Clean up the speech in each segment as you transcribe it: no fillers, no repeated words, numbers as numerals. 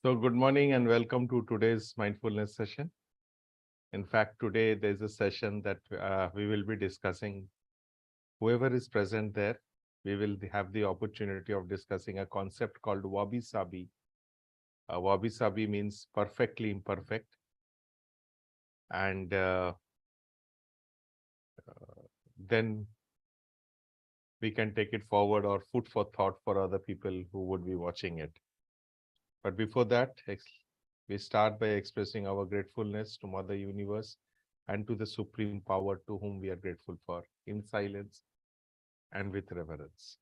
So, good morning and welcome to today's mindfulness session. In fact, today there's a session that we will be discussing. Whoever is present there, we will have the opportunity of discussing a concept called Wabi Sabi. Wabi Sabi means perfectly imperfect. And then we can take it forward or food for thought for other people who would be watching it. But before that, we start by expressing our gratefulness to Mother Universe and to the Supreme Power to whom we are grateful for, in silence and with reverence.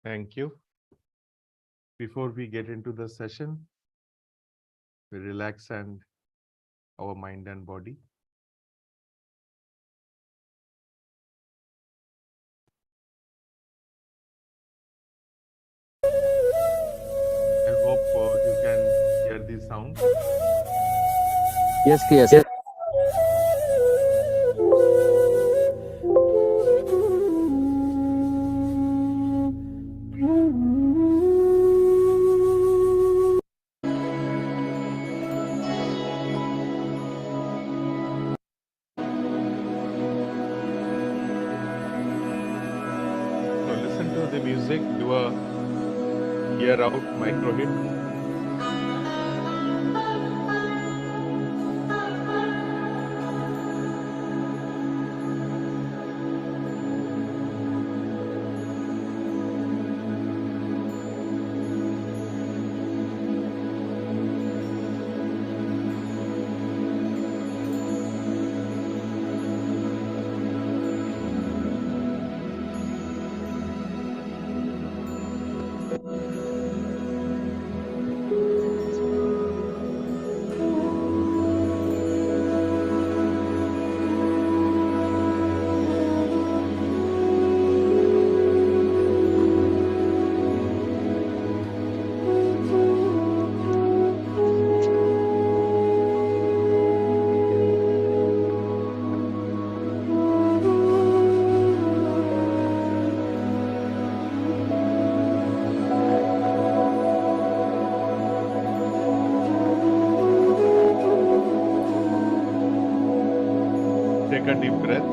Thank you. Before we get into the session, we relax and our mind and body. I hope you can hear the sound. Yes. So listen to the music, do a ear out micro hit. Take a deep breath.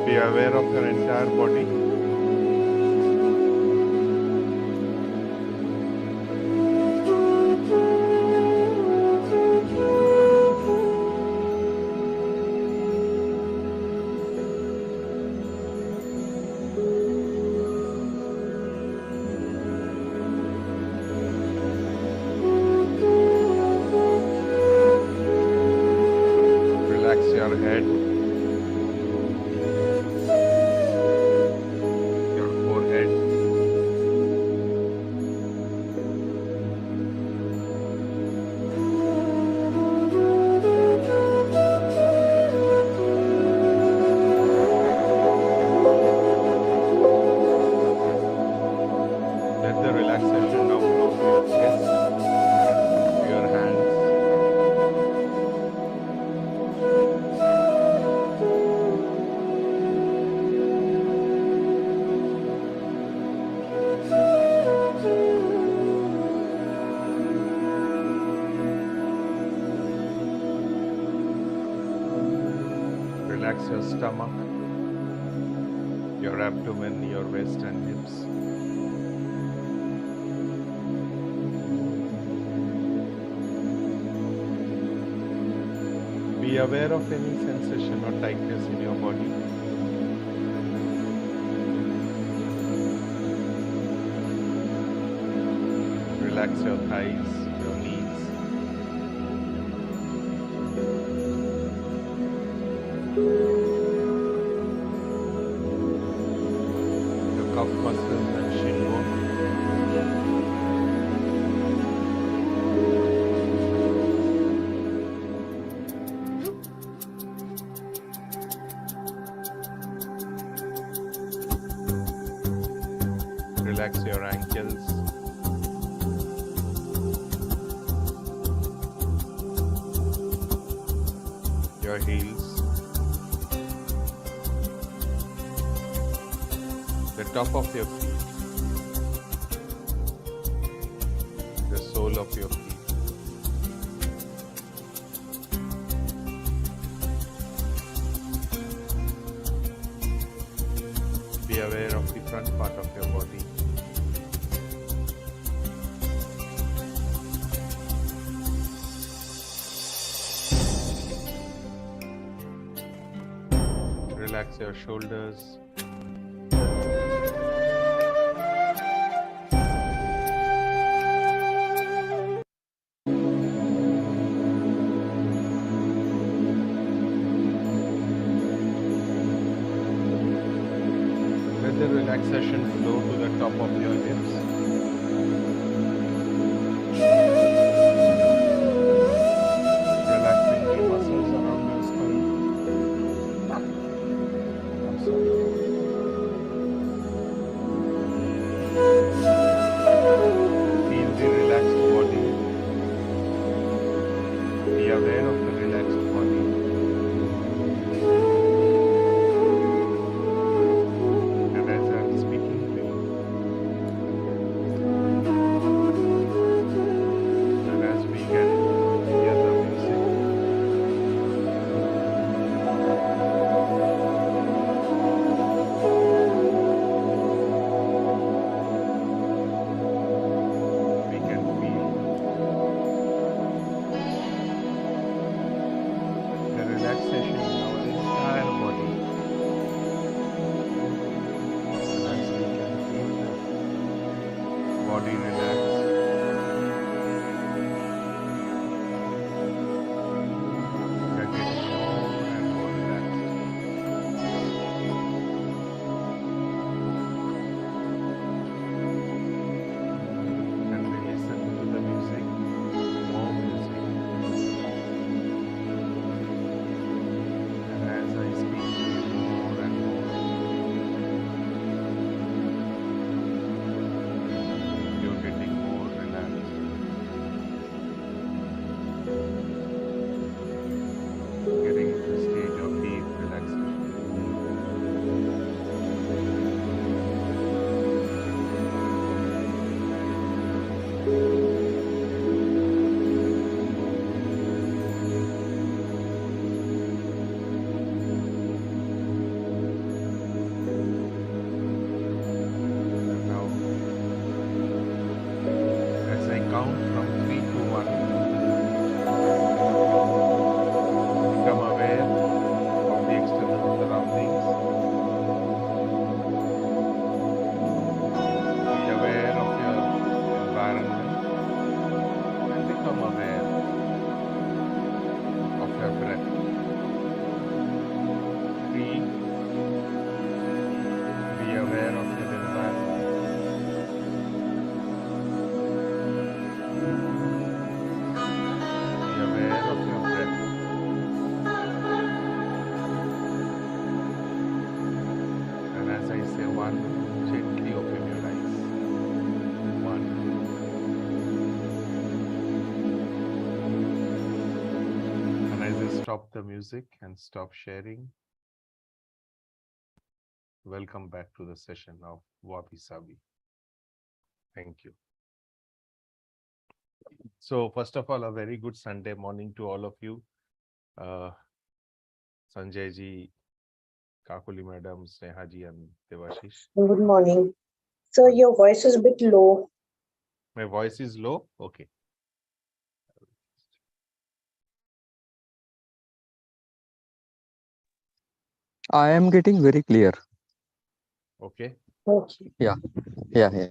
Be aware of your entire body. Relax your head, your forehead, let the relaxation now flow to your chest, to your hands, relax your stomach, your abdomen, your waist and hips. aware of any sensation or tightness in your body. Relax your thighs, your knees. Your calf muscles and shin bone. Relax your ankles. Your heels. The top of your feet. The sole of your feet. Be aware of the front part of your body. Relax your shoulders. Let the relaxation flow to the top of your hips. Relaxing the muscles around your spine. I'm sorry. Feel the relaxed body. Be aware of the relaxed body. And as I'm speaking to you, and as we can hear the music, we can feel the relaxation in our entire body. And as we can feel the body relax, we are getting more and more relaxed. And we listen to the music, more music. And as I speak to you more and more, you're getting more relaxed. Getting to the stage of deep relaxation. And now, as I count from 3 to 1, become aware of the external surroundings. Be aware of your environment and become aware of your breath. 3. Be aware of your environment. 2. Be aware of your breath. And as I say 1, gently open your eyes. 1. And as I stop the music and stop sharing, welcome back to the session of Wabi Sabi. Thank you. So first of all, a very good Sunday morning to all of you. Sanjay ji, Kakuli madam, Sneha ji and Devashish. Good morning. So your voice is a bit low. My voice is low? Okay. I am getting very clear. Okay. Okay. Yeah, yeah.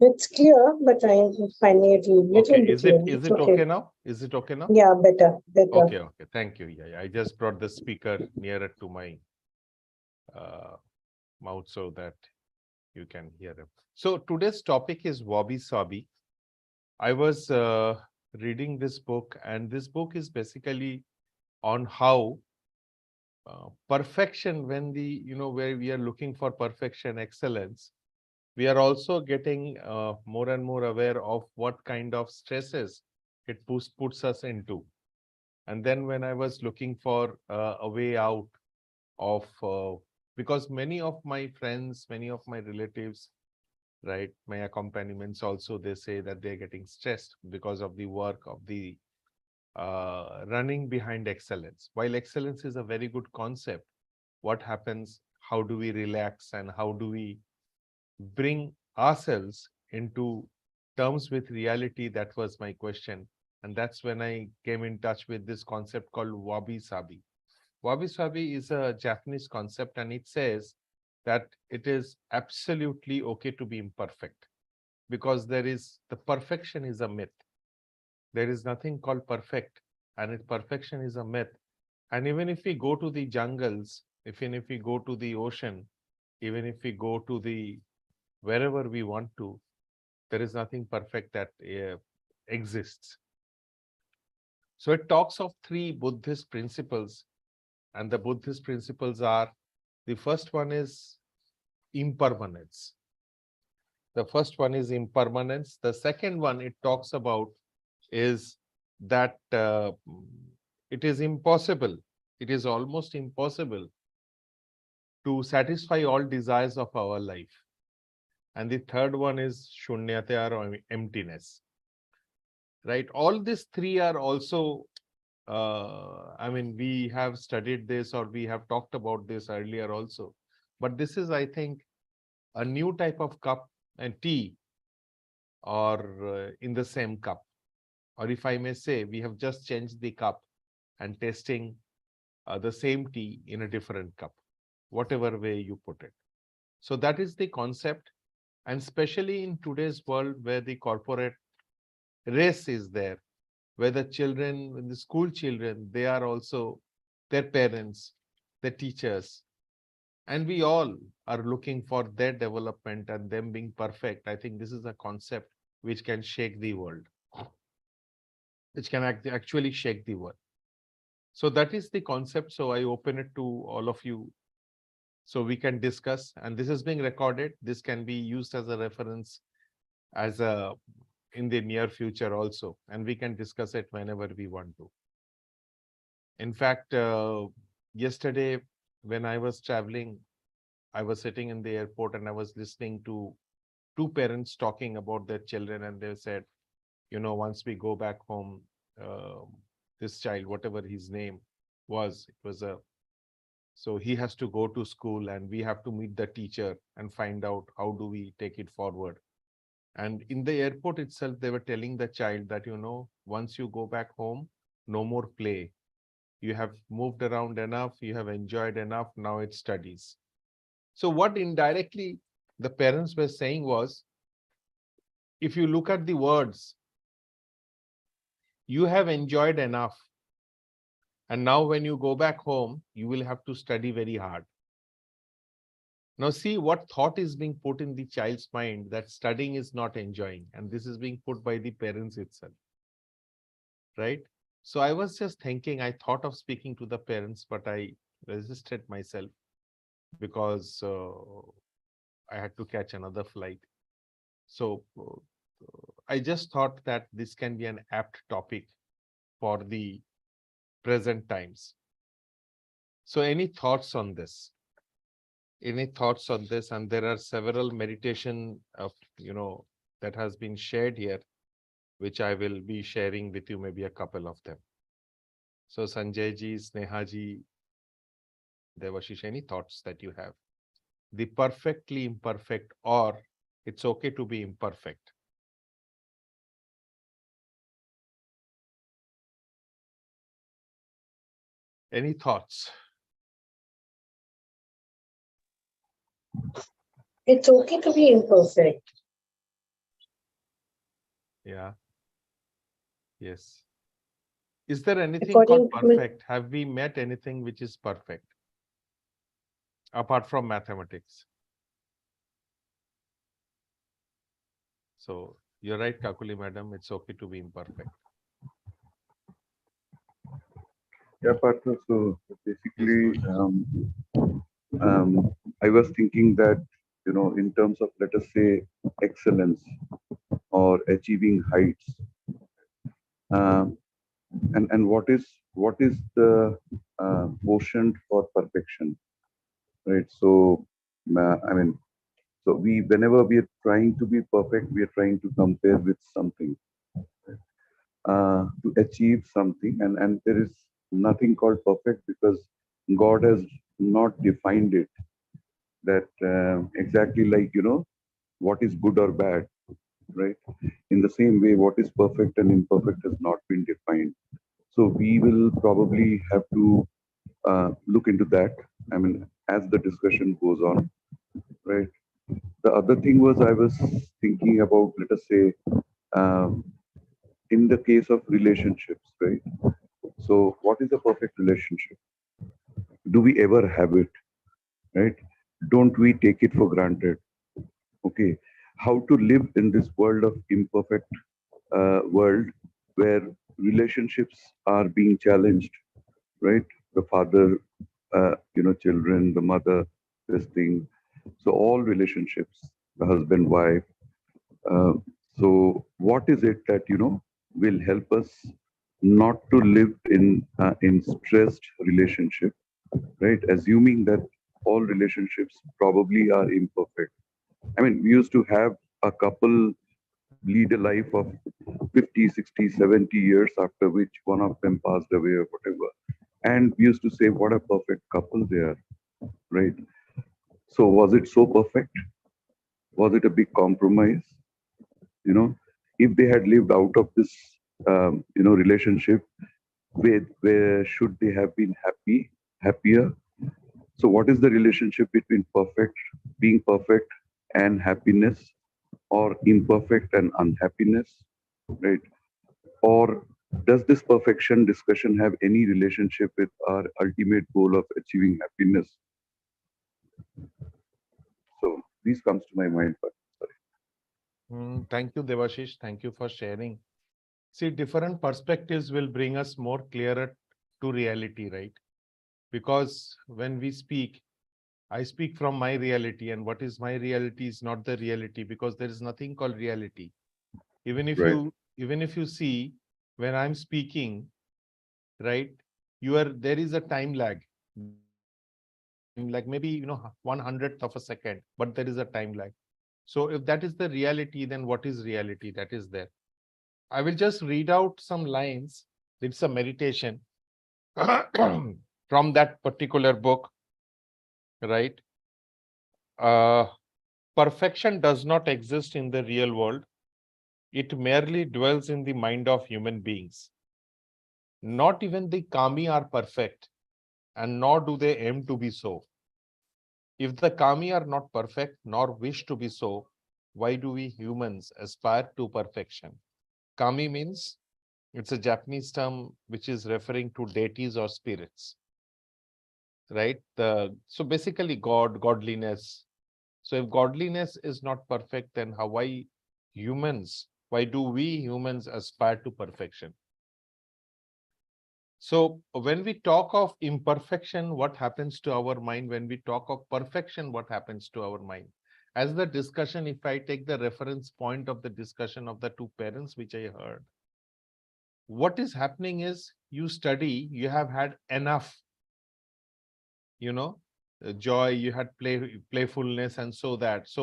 It's clear, but I'm finding it a Okay. little bit low. Is It's it okay. okay now? Is it okay now? Yeah, better, better. Okay. Okay. Thank you. Yeah. I just brought the speaker nearer to my uh, mouth so that you can hear him. So today's topic is Wabi Sabi. I was reading this book, and this book is basically on how perfection, when where we are looking for perfection, excellence, we are also getting more and more aware of what kind of stresses it puts us into. And then when I was looking for a way out of, because many of my friends, many of my relatives, right, my accompaniments also, they say that they're getting stressed because of the work of the running behind excellence. While excellence is a very good concept, what happens, how do we relax, and how do we bring ourselves into terms with reality? That was my question. And that's when I came in touch with this concept called Wabi Sabi. Wabi Sabi is a Japanese concept, and it says that it is absolutely okay to be imperfect, because the perfection is a myth. There is nothing called perfect, and perfection is a myth. And even if we go to the jungles, even if we go to the ocean, even if we go to the wherever we want to, there is nothing perfect that exists. So it talks of three Buddhist principles, and the Buddhist principles are, the first one is impermanence. The first one is impermanence. The second one it talks about is that it is impossible, it is almost impossible to satisfy all desires of our life. And the third one is shunyata, or emptiness. Right? All these three are also, I mean, we have studied this, or we have talked about this earlier also. But this is, I think, a new type of cup and tea, or in the same cup. Or if I may say, we have just changed the cup and tasting the same tea in a different cup, whatever way you put it. So that is the concept. And especially in today's world where the corporate race is there, where the children, the school children, they are also their parents, their teachers, and we all are looking for their development and them being perfect. I think this is a concept which can shake the world, which can actually shake the world. So that is the concept. So I open it to all of you so we can discuss. And this is being recorded. This can be used as a reference as a in the near future also, and we can discuss it whenever we want to. In fact, yesterday when I was traveling, I was sitting in the airport and I was listening to two parents talking about their children, and they said, once we go back home, uh, this child, whatever his name was, it was a so he has to go to school, and we have to meet the teacher and find out how do we take it forward. And in the airport itself, they were telling the child that, once you go back home, no more play. You have moved around enough, you have enjoyed enough, now it's studies. So what indirectly the parents were saying was, if you look at the words, you have enjoyed enough. And now when you go back home, you will have to study very hard. Now see what thought is being put in the child's mind, that studying is not enjoying. And this is being put by the parents itself, right? So I was just thinking, I thought of speaking to the parents, but I resisted myself because I had to catch another flight. So I just thought that this can be an apt topic for the present times. So any thoughts on this? Any thoughts on this? And there are several meditation of, that has been shared here, which I will be sharing with you, maybe a couple of them. So Sanjay ji, Sneha ji, Devashish, any thoughts that you have? The perfectly imperfect, or it's okay to be imperfect. Any thoughts? It's okay to be imperfect. Yeah. Yes. Is there anything called According to me, perfect? Have we met anything which is perfect apart from mathematics? So you're right, Kakuli madam. It's okay to be imperfect. Yeah, partner. So Please go basically, ahead. I was thinking that, in terms of, let us say, excellence or achieving heights, um, and what is the quotient for perfection, right? So, I mean, so whenever we are trying to be perfect, we are trying to compare with something, to achieve something, and there is nothing called perfect because God has not defined it that exactly like what is good or bad, right? In the same way, what is perfect and imperfect has not been defined. So we will probably have to look into that. I mean, as the discussion goes on, right? The other thing was I was thinking about, let us say, um, in the case of relationships, right? So, what is a perfect relationship? Do we ever have it, right? Don't we take it for granted? Okay. How to live in this world of imperfect world where relationships are being challenged, right? The father, children, the mother, this thing. So, all relationships, the husband, wife. Uh, so, what is it that, will help us not to live in stressed relationship, right? Assuming that all relationships probably are imperfect. I mean, we used to have a couple lead a life of 50, 60, 70 years, after which one of them passed away or whatever. And we used to say, what a perfect couple they are, right? So was it so perfect? Was it a big compromise? You know, if they had lived out of this, relationship, where should they have been happier? So what is the relationship between being perfect and happiness, or imperfect and unhappiness, right? Or does this perfection discussion have any relationship with our ultimate goal of achieving happiness? So this comes to my mind, but sorry. Thank you, Devashish. Thank you for sharing. See, different perspectives will bring us more clearer to reality, right? Because when we speak, I speak from my reality, and what is my reality is not the reality, because there is nothing called reality. Even if Right, you even if you see, when I'm speaking, right, there is a time lag. Like maybe 1/100th of a second, but there is a time lag. So if that is the reality, then what is reality that is there? I will just read out some lines. It's a meditation from that particular book, right? Uh, Perfection does not exist in the real world. It merely dwells in the mind of human beings. Not even the kami are perfect, and nor do they aim to be so. If the kami are not perfect, nor wish to be so, why do we humans aspire to perfection? Kami means, it's a Japanese term which is referring to deities or spirits, right? So basically God, godliness. So if godliness is not perfect, then why do we humans aspire to perfection? So when we talk of imperfection, what happens to our mind? When we talk of perfection, what happens to our mind? As the discussion, if I take the reference point of the discussion of the two parents, which I heard, what is happening is you study, you have had enough, you know, joy, you had playfulness, and so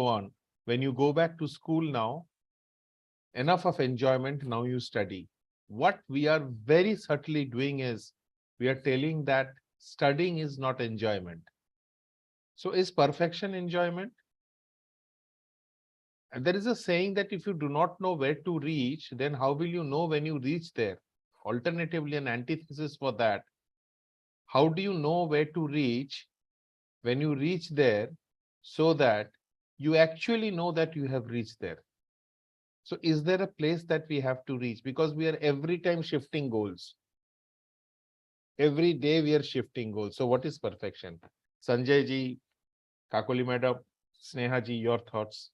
on. When you go back to school now, enough of enjoyment, now you study. What we are very subtly doing is we are telling that studying is not enjoyment. So is perfection enjoyment? And there is a saying that if you do not know where to reach, then how will you know when you reach there? Alternatively, an antithesis for that, how do you know where to reach when you reach there, so that you actually know that you have reached there. So is there a place that we have to reach? Because we are every time shifting goals. Every day we are shifting goals. So what is perfection? Sanjay ji, Kakoli madam, Sneha ji, your thoughts.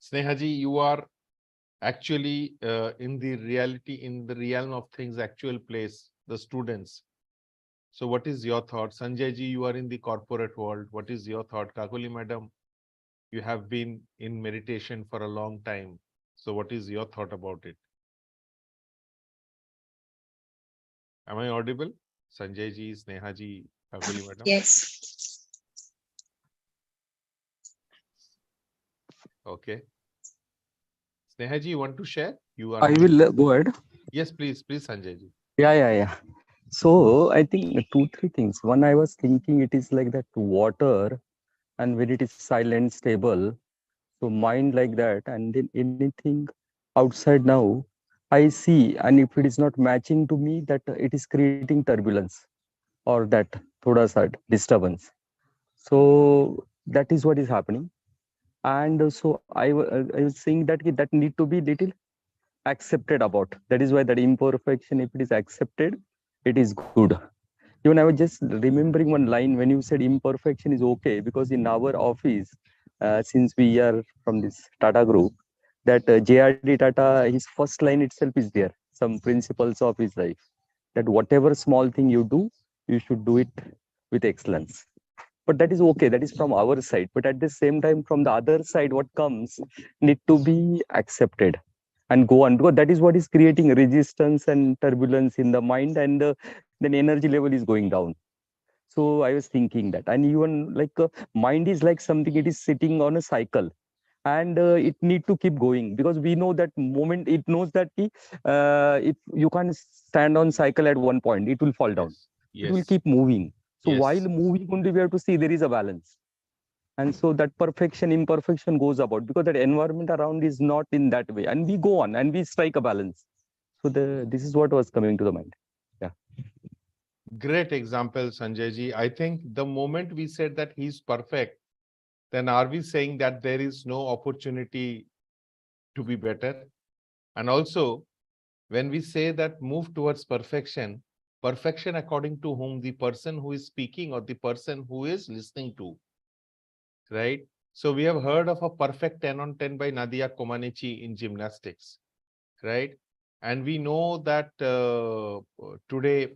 Sneha ji, you are actually in the reality, in the realm of things, actual place, the students. So what is your thought? Sanjay ji, you are in the corporate world. What is your thought? Kakoli madam, you have been in meditation for a long time. So what is your thought about it? Am I audible? Sanjay ji, Sneha ji, Kakoli madam. Yes. Okay. Sneha ji, you want to share? You are. I will go ahead. Yes, please, Sanjay ji. Yeah. So I think two, three things. One, I was thinking it is like that water, and when it is silent, stable, so mind like that, and then anything outside now, I see, and if it is not matching to me, that it is creating turbulence or that thoda sa disturbance. So that is what is happening. And so I was saying that that need to be little accepted about. That is why that imperfection, if it is accepted, it is good. Even I was just remembering one line when you said imperfection is okay, because in our office, since we are from this Tata group, that JRD Tata, his first line itself is there, some principles of his life, that whatever small thing you do, you should do it with excellence. But that is okay, that is from our side. But at the same time, from the other side, what comes need to be accepted and go on, because that is what is creating resistance and turbulence in the mind, and then energy level is going down. So I was thinking that, and even like mind is like something, it is sitting on a cycle, and it need to keep going, because we know that moment it knows that if you can't stand on cycle at one point, it will fall down. Yes. It will Yes. keep moving. So while Yes. moving only, we have to see there is a balance. And so that perfection imperfection goes about, because that environment around is not in that way, and we go on and we strike a balance. So this is what was coming to the mind. Yeah. Great example, Sanjay ji. I think the moment we said that he's perfect, then are we saying that there is no opportunity to be better? And also, when we say that move towards perfection, perfection according to whom? The person who is speaking or the person who is listening to, right? So we have heard of a perfect 10 on 10 by Nadia Comaneci in gymnastics, right? And we know that today,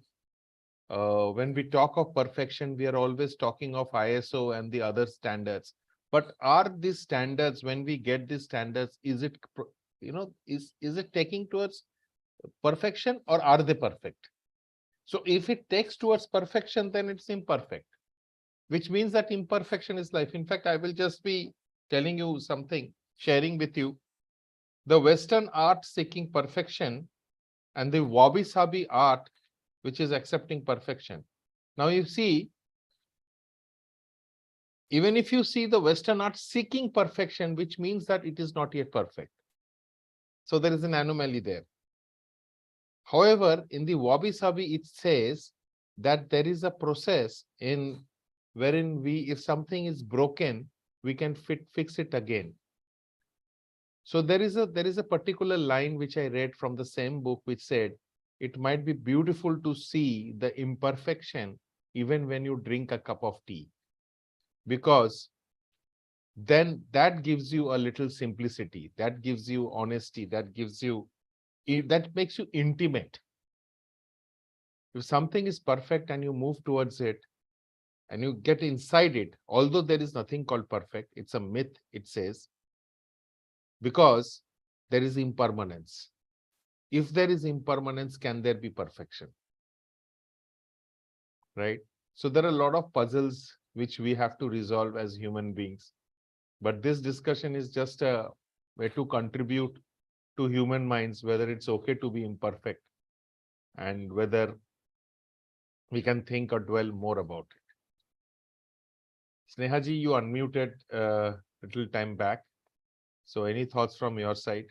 when we talk of perfection, we are always talking of ISO and the other standards. But are these standards, when we get these standards, is it, is it taking towards perfection, or are they perfect? So if it takes towards perfection, then it's imperfect, which means that imperfection is life. In fact, I will just be telling you something, sharing with you. The Western art seeking perfection and the Wabi Sabi art, which is accepting perfection. Now you see, even if you see the Western art seeking perfection, which means that it is not yet perfect. So there is an anomaly there. However, in the Wabi Sabi, it says that there is a process in wherein if something is broken, we can fix it again. So there is a particular line which I read from the same book, which said, it might be beautiful to see the imperfection even when you drink a cup of tea, because then that gives you a little simplicity, that gives you honesty, that makes you intimate. If something is perfect and you move towards it and you get inside it, although there is nothing called perfect, it's a myth, it says, because there is impermanence. If there is impermanence, can there be perfection? Right? So there are a lot of puzzles which we have to resolve as human beings. But this discussion is just a way to contribute to human minds, whether it's okay to be imperfect and whether we can think or dwell more about it. Snehaji, you unmuted a little time back. So any thoughts from your side?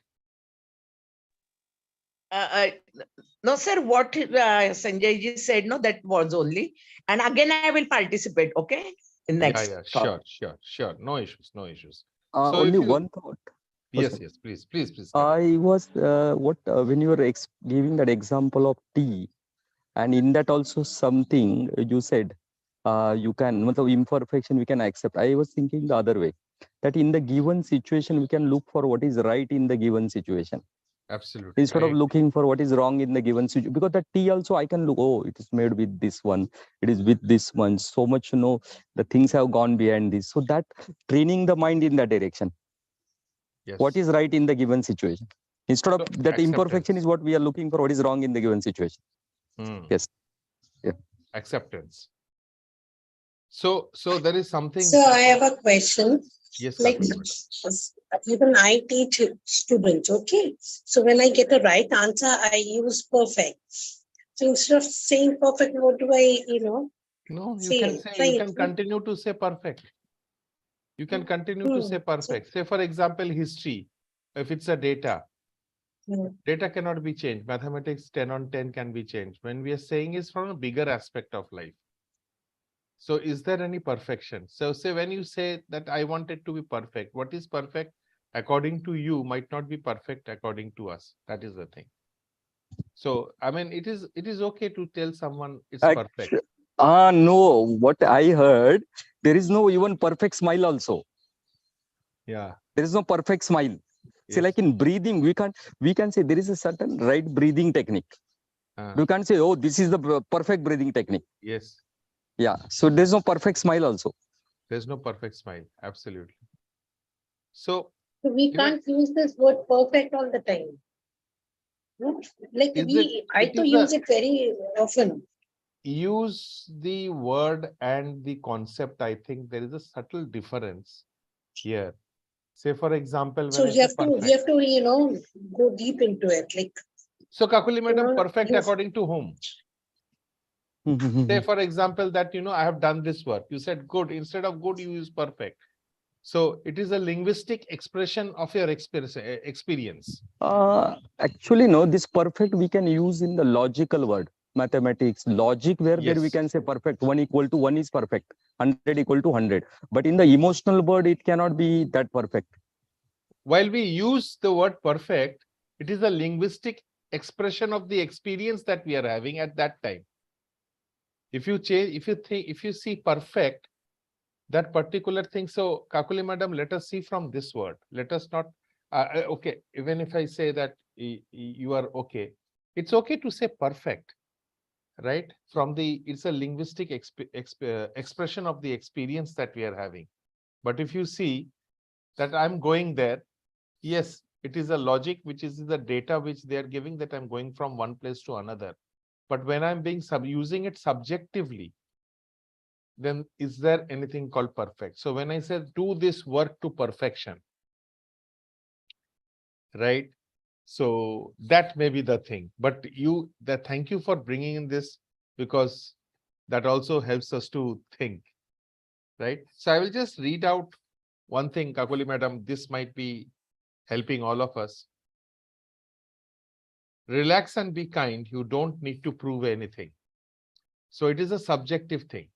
No, sir, what Sanjay ji said, no, that was only. And again, I will participate, okay? Next Yeah, topic. sure. No issues, no issues. Only one thought. Yes, sorry. yes, please. Carry on. I was when you were giving that example of tea, and in that also something you said, you can, matlab, imperfection we can accept. I was thinking the other way, that in the given situation we can look for what is right in the given situation Absolutely. instead of looking for what is wrong in the given situation. Because the tea also I can look, oh, it is made with this one, it is with this one. So much, the things have gone behind this. So that training the mind in that direction. Yes. What is right in the given situation? Instead of So, that imperfection acceptance. is what we are looking for, what is wrong in the given situation. Yes. Yeah. Acceptance. So there is something. So I have a question. Yes, Like, Kakuli madam. even I teach students, okay? So when I get the right answer, I use perfect. So instead of saying perfect, what do I, No, you can say? say, you can continue to say perfect. You can continue to say So, perfect. Say, for example, history. If it's a data, hmm. data cannot be changed. Mathematics 10 on 10 can be changed. When we are saying is from a bigger aspect of life. So is there any perfection? So say when you say that I want it to be perfect, what is perfect according to you might not be perfect according to us. That is the thing. So I mean, it is okay to tell someone it's perfect. No, what I heard, there is no even perfect smile also. Yeah. There is no perfect smile. See, Yes. like in breathing, we can say there is a certain right breathing technique. You can't say, oh, this is the perfect breathing technique. Yes. Yeah. So there's no perfect smile also. There's no perfect smile. Absolutely. So We even can't use this word perfect all the time. No? Like is it I it to is a use it very often. use the word and the concept. I think there is a subtle difference here. Say, for example, So when I say we perfect. have to, go deep into it. Like, So Kakuli madam, perfect use. according to whom? Say, for example, that I have done this work. You said good. Instead of good, you use perfect. So it is a linguistic expression of your experience. Actually, no, this perfect we can use in the logical word, mathematics, logic, where there we Yes. can say perfect, 1 equal to 1 is perfect, 100 equal to 100. But in the emotional word, it cannot be that perfect. While we use the word perfect, it is a linguistic expression of the experience that we are having at that time. If you change, if you see perfect, that particular thing. So Kakuli madam, let us see from this word. Let us not, okay, even if I say that you are okay, it's okay to say perfect, right? From it's a linguistic expression of the experience that we are having. But if you see that I'm going there, yes, it is a logic, which is the data which they are giving, that I'm going from one place to another. But when I'm using it subjectively, then is there anything called perfect? So when I say do this work to perfection, right? So that may be the thing. But thank you for bringing in this, because that also helps us to think, right? So I will just read out one thing, Kakuli madam. This might be helping all of us. Relax and be kind. You don't need to prove anything. So it is a subjective thing.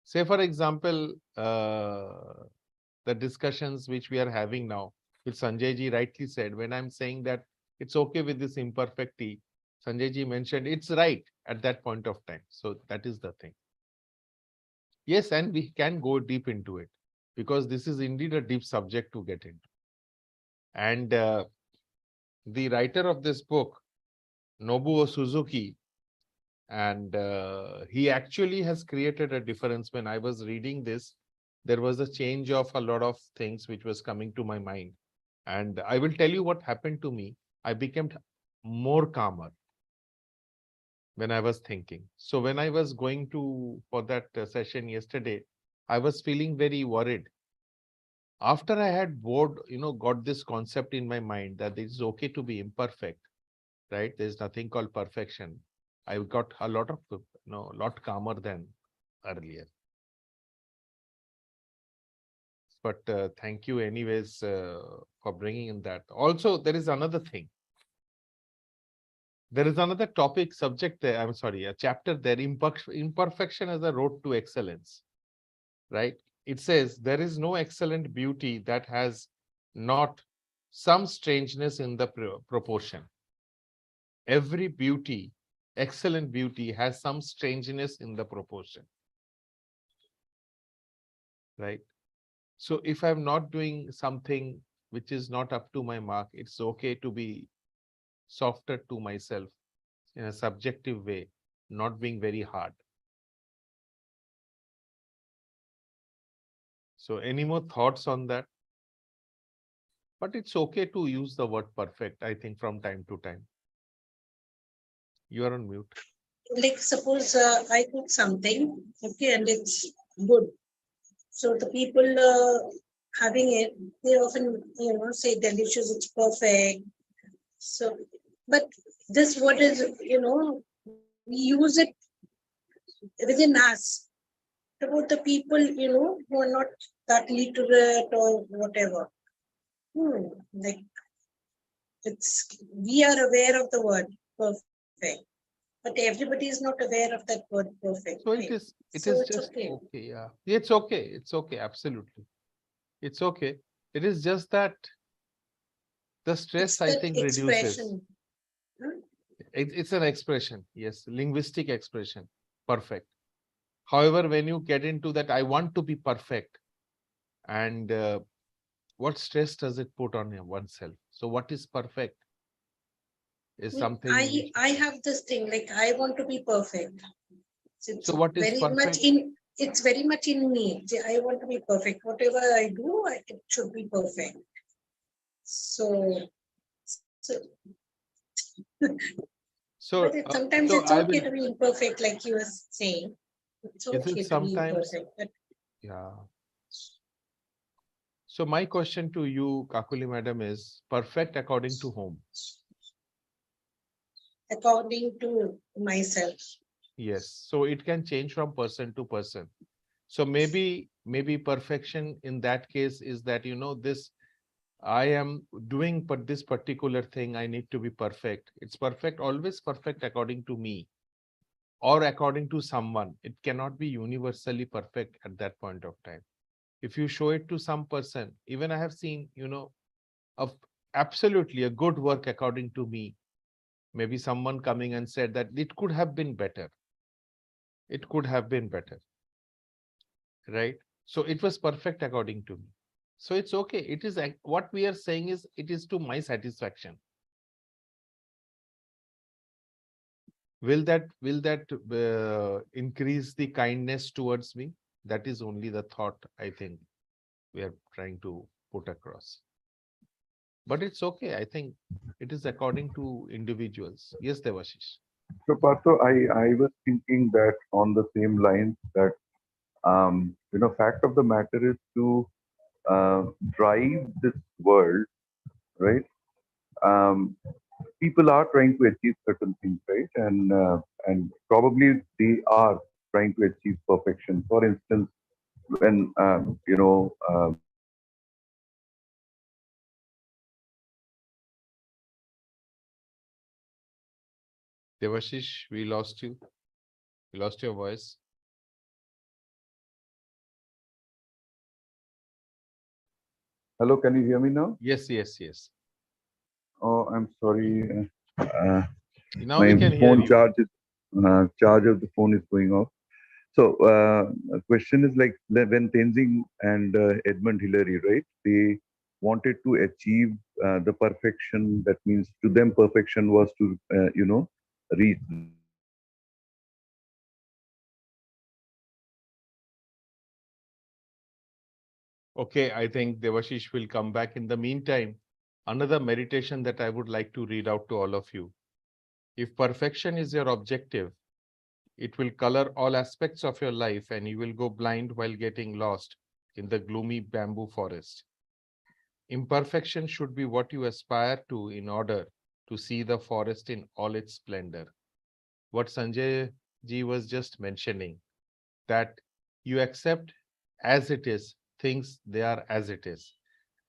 Say, for example, the discussions which we are having now, which Sanjay ji rightly said, when I'm saying that it's okay with this imperfect tea, Sanjay ji mentioned it's right at that point of time. So that is the thing. Yes, and we can go deep into it, because this is indeed a deep subject to get into. And the writer of this book, Nobuo Suzuki, and he actually has created a difference. When I was reading this, there was a change of a lot of things which was coming to my mind. And I will tell you what happened to me. I became more calmer when I was thinking. So when I was going for that session yesterday, I was feeling very worried. After I had got this concept in my mind that it is okay to be imperfect, right? There's nothing called perfection. I got a lot calmer than earlier. But thank you anyways for bringing in that. Also, there is another thing. There is another topic subject there. I'm sorry, a chapter there, imperfection as a road to excellence. right? It says, there is no excellent beauty that has not some strangeness in the proportion. Every beauty, excellent beauty, has some strangeness in the proportion, right? So if I'm not doing something which is not up to my mark, it's okay to be softer to myself in a subjective way, not being very hard. So any more thoughts on that? But it's okay to use the word perfect, I think, from time to time. You are on mute. Like suppose I cook something, okay, and it's good. So the people having it, they often, say delicious, it's perfect. So, but this what is, we use it within us. About the people, who are not that literate or whatever. Like we are aware of the word perfect, but everybody is not aware of that word perfect. So Right? it So is it's just okay. okay. Yeah, it's okay. It's okay. Absolutely. It's okay. It is just that the It's stress, I that think, reduces. expression. Hmm? It's an expression. Yes, linguistic expression. Perfect. However, when you get into that, I want to be perfect, and what stress does it put on oneself? So what is perfect is something which. I have this thing like I want to be perfect. So what is perfect? It's very much in me. I want to be perfect. Whatever I do, it should be perfect. So So but sometimes so it's I okay will. to be imperfect, like you were saying. It's Is it okay to be sometimes? imperfect, but Yeah. So my question to you, Kakuli madam, is perfect according to whom? according to myself. Yes. So it can change from person to person. So maybe perfection in that case is that, this I am doing, but this particular thing I need to be perfect. It's perfect, always perfect according to me or according to someone. It cannot be universally perfect at that point of time. If you show it to some person, even I have seen, of absolutely a good work according to me, maybe someone coming and said that it could have been better. It could have been better, right? So it was perfect according to me. So it's okay. It is what we are saying is it is to my satisfaction. Will that increase the kindness towards me? That is only the thought I think we are trying to put across. But it's okay. I think it is according to individuals. Yes, Devashish. So, Partho, I was thinking that on the same lines that, fact of the matter is to drive this world, right? Um, People are trying to achieve certain things, right? And probably they are trying to achieve perfection. For instance, when Devashish, we lost you. We lost your voice. hello, can you hear me now? Yes, yes, yes. Oh, I'm sorry. Now we My can hear phone you. charge of the phone is going off. So, the question is like when Tenzing and Edmund Hillary, right? They wanted to achieve the perfection. That means to them, perfection was to, reach. Okay, I think Devashish will come back. In the meantime, another meditation that I would like to read out to all of you. If perfection is your objective, it will color all aspects of your life and you will go blind while getting lost in the gloomy bamboo forest. Imperfection should be what you aspire to in order to see the forest in all its splendor. What Sanjay ji was just mentioning, that you accept as it is, things they are as it is.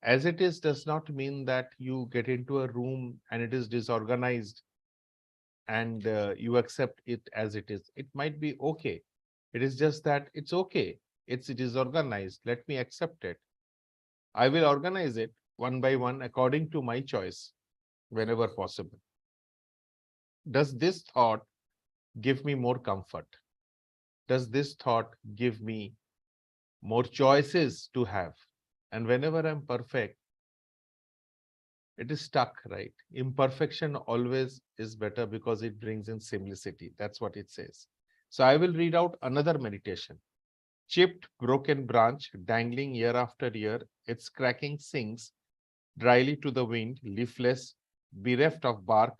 As it is does not mean that you get into a room and it is disorganized and you accept it as it is. It might be okay. It is just that it's okay. It is organized. Let me accept it. I will organize it one by one according to my choice whenever possible. Does this thought give me more comfort? Does this thought give me more choices to have? And whenever I'm perfect, it is stuck, right? Imperfection always is better because it brings in simplicity. That's what it says. So I will read out another meditation. Chipped, broken branch, dangling year after year, its cracking sings dryly to the wind, leafless, bereft of bark,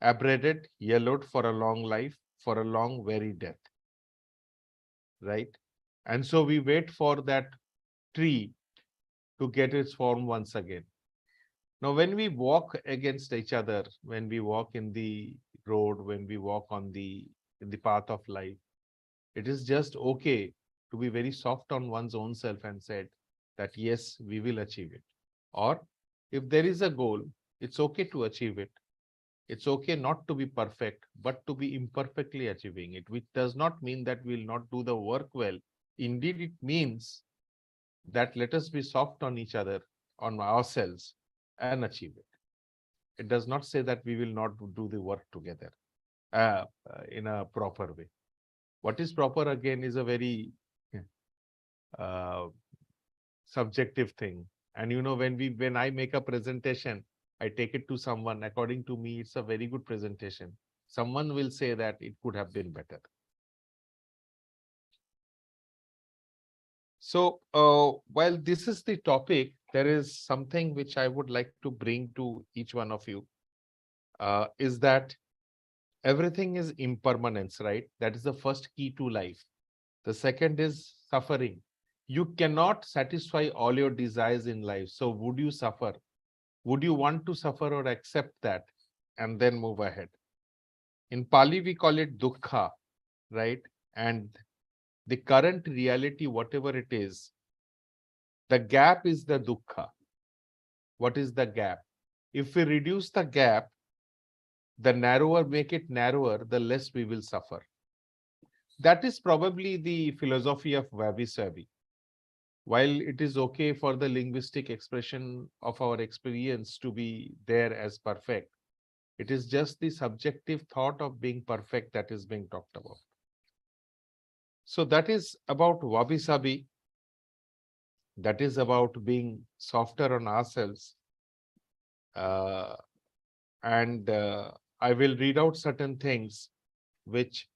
abraded, yellowed for a long life, for a long, weary death. Right? And so we wait for that tree to get its form once again. Now, when we walk against each other, when we walk in the road, when we walk on in the path of life, it is just okay to be very soft on one's own self and said that yes, we will achieve it. Or if there is a goal, it's okay to achieve it. It's okay not to be perfect, but to be imperfectly achieving it, which does not mean that we'll not do the work well. Indeed, it means that let us be soft on each other, on ourselves, and achieve it. It does not say that we will not do the work together in a proper way. What is proper again is a very uh, subjective thing. And when I make a presentation, I take it to someone. According to me, it's a very good presentation. Someone will say that it could have been better. So while this is the topic, there is something which I would like to bring to each one of you. Is that everything is impermanence, right? That is the first key to life. The second is suffering. You cannot satisfy all your desires in life. So would you suffer? Would you want to suffer or accept that and then move ahead? In Pali, we call it dukkha, right? And the current reality, whatever it is, the gap is the dukkha. What is the gap? If we reduce the gap, the narrower, make it narrower, the less we will suffer. That is probably the philosophy of Wabi Sabi. While it is okay for the linguistic expression of our experience to be there as perfect, it is just the subjective thought of being perfect that is being talked about. So that is about Wabi Sabi. That is about being softer on ourselves. Uh, and I will read out certain things which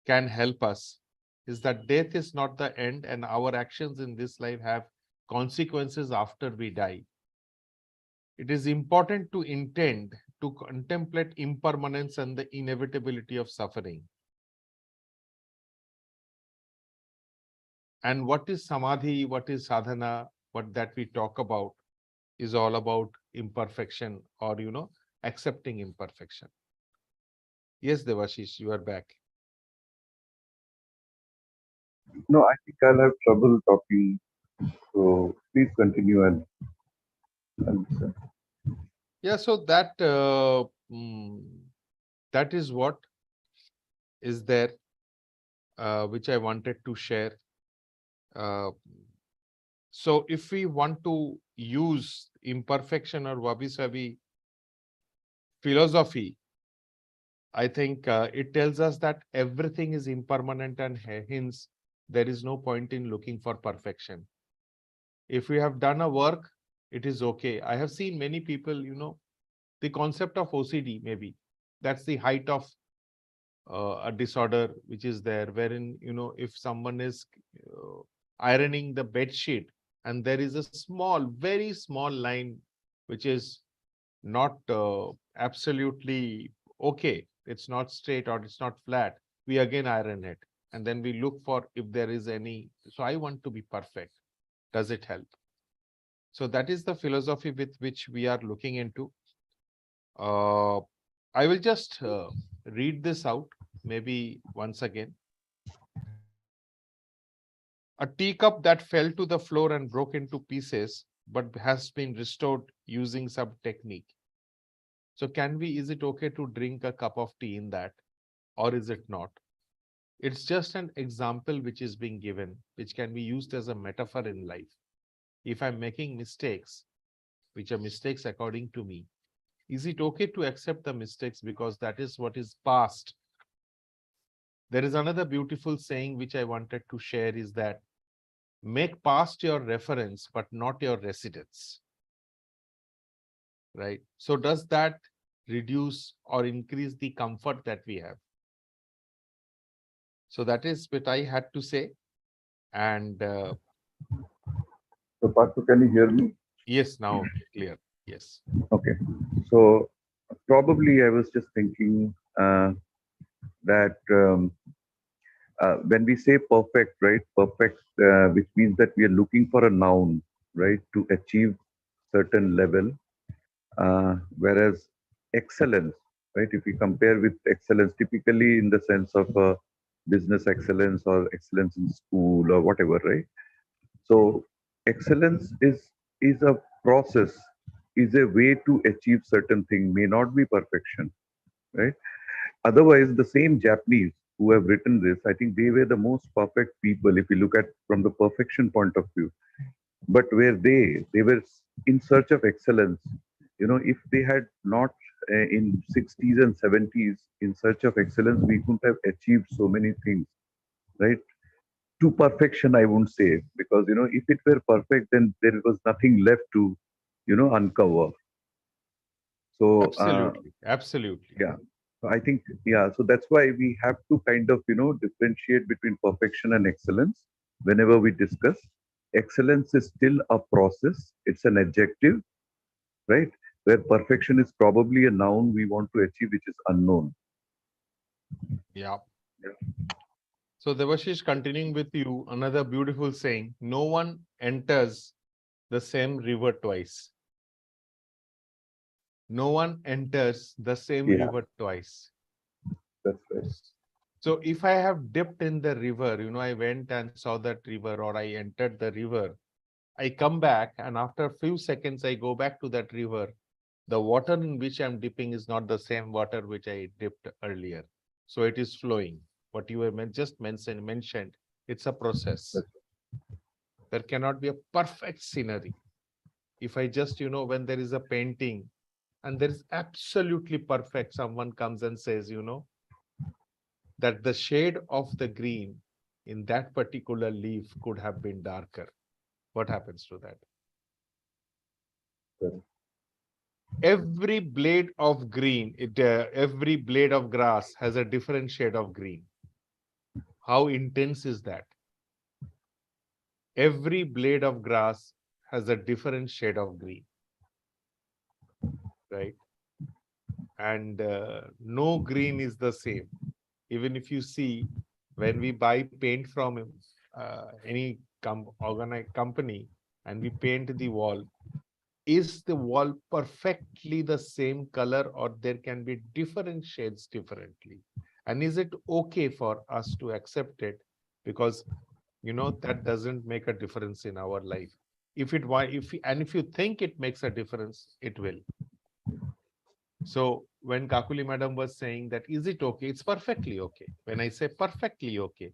can help us. Is that death is not the end, and our actions in this life have consequences after we die. It is important to intend to contemplate impermanence and the inevitability of suffering. And what is samadhi, what is sadhana, what that we talk about is all about imperfection or, accepting imperfection. Yes, Devashish, you are back. No, I think I'll have trouble talking. So please continue and Yeah, so that is what is there, which I wanted to share. Uh, so if we want to use imperfection or wabi-sabi philosophy, I think it tells us that everything is impermanent and hence there is no point in looking for perfection. If we have done a work, it is okay. I have seen many people, the concept of OCD, maybe that's the height of a disorder which is there, wherein, if someone is ironing the bed sheet and there is a small, very small line which is not absolutely okay, it's not straight or it's not flat, we again iron it. And then we look for if there is any, so I want to be perfect. Does it help? So that is the philosophy with which we are looking into. I will just read this out, maybe once again. A teacup that fell to the floor and broke into pieces, but has been restored using some technique. So is it okay to drink a cup of tea in that, or is it not? It's just an example which is being given, which can be used as a metaphor in life. If I'm making mistakes, which are mistakes according to me, is it okay to accept the mistakes because that is what is past? There is another beautiful saying which I wanted to share is that make past your reference, but not your residence. Right? So does that reduce or increase the comfort that we have? So that is what I had to say. And So, Parthu, can you hear me? yes, now clear. Yes. Okay. So, probably I was just thinking that when we say perfect, right? Perfect, which means that we are looking for a noun, right, to achieve certain level. Whereas excellence, right? If we compare with excellence, typically in the sense of business excellence or excellence in school or whatever, right? So excellence is a process, is a way to achieve certain thing, may not be perfection, right? Otherwise, the same Japanese who have written this, I think they were the most perfect people if you look at from the perfection point of view. But where they were in search of excellence. You know, if they had not in 60s and 70s in search of excellence, we couldn't have achieved so many things, right? To perfection, I won't say, because you know, if it were perfect, then there was nothing left to, you know, uncover. So Absolutely. Absolutely. yeah, so I think yeah, so that's why we have to kind of, you know, differentiate between perfection and excellence whenever we discuss. Excellence is still a process; it's an adjective, right? Where perfection is probably a noun we want to achieve, which is unknown. Yeah. Yeah. So Devashish, continuing with you, another beautiful saying, no one enters the same river twice. No one enters the same Yeah, river twice. that's right. So if I have dipped in the river, I went and saw that river or I entered the river, I come back and after a few seconds, I go back to that river. The water in which I'm dipping is not the same water which I dipped earlier. So it is flowing. What you have just mentioned, it's a process. That's There cannot be a perfect scenery. If I just, when there is a painting and there is absolutely perfect, someone comes and says, that the shade of the green in that particular leaf could have been darker. What happens to that? right. Every blade of green, every blade of grass has a different shade of green. How intense is that? Every blade of grass has a different shade of green, right? And no green is the same. Even if you see, when we buy paint from any organized company and we paint the wall, is the wall perfectly the same color or there can be different shades differently? And is it okay for us to accept it? Because that doesn't make a difference in our life. If you think it makes a difference, it will. So when Kakuli madam was saying that, is it okay? It's perfectly okay. When I say perfectly okay,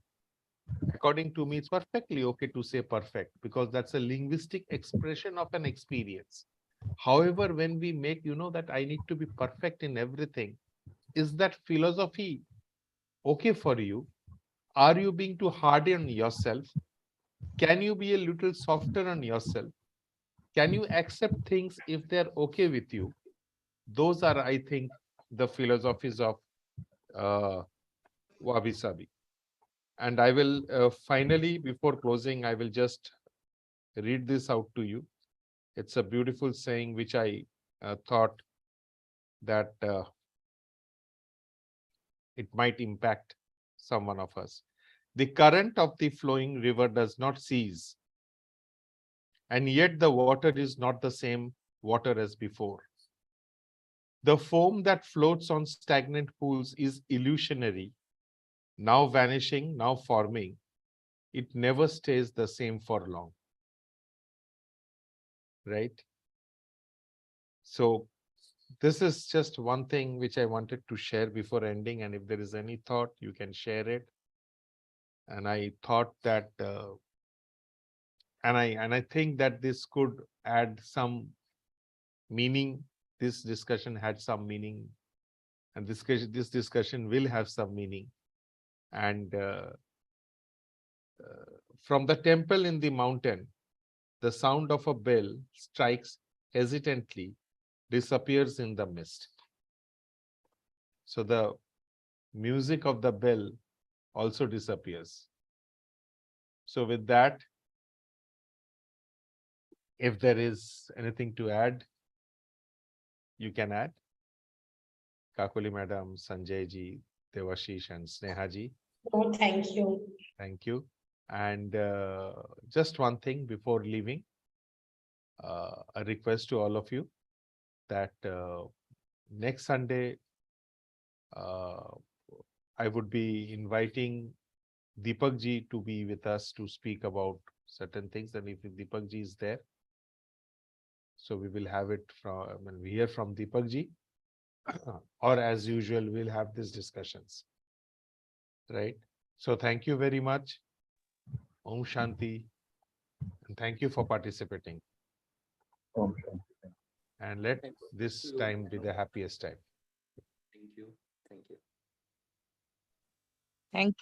according to me, it's perfectly okay to say perfect because that's a linguistic expression of an experience. However, when we make, that I need to be perfect in everything, is that philosophy okay for you? Are you being too hard on yourself? Can you be a little softer on yourself? Can you accept things if they're okay with you? Those are, I think, the philosophies of uh, Wabi Sabi. And I will finally, before closing, I will just read this out to you. It's a beautiful saying which I thought that it might impact someone of us. The current of the flowing river does not cease, and yet the water is not the same water as before. The foam that floats on stagnant pools is illusionary, now vanishing, now forming. It never stays the same for long. Right? So this is just one thing which I wanted to share before ending. And if there is any thought, you can share it. And I thought that, and I think that this could add some meaning. This discussion had some meaning, and this discussion will have some meaning. And from the temple in the mountain, the sound of a bell strikes hesitantly, disappears in the mist. So the music of the bell also disappears. So with that, if there is anything to add, you can add. Kakuli Madam, Sanjay ji, Devashish and Sneha ji, No, thank you. thank you. And just one thing before leaving, a request to all of you that next Sunday, I would be inviting Deepak ji to be with us to speak about certain things. And if Deepak ji is there, so we will have it from, we hear from Deepak ji, or as usual, we'll have these discussions. Right. So thank you very much. Om Shanti. And thank you for participating. And let this time be the happiest time. Thank you. Thank you. Thank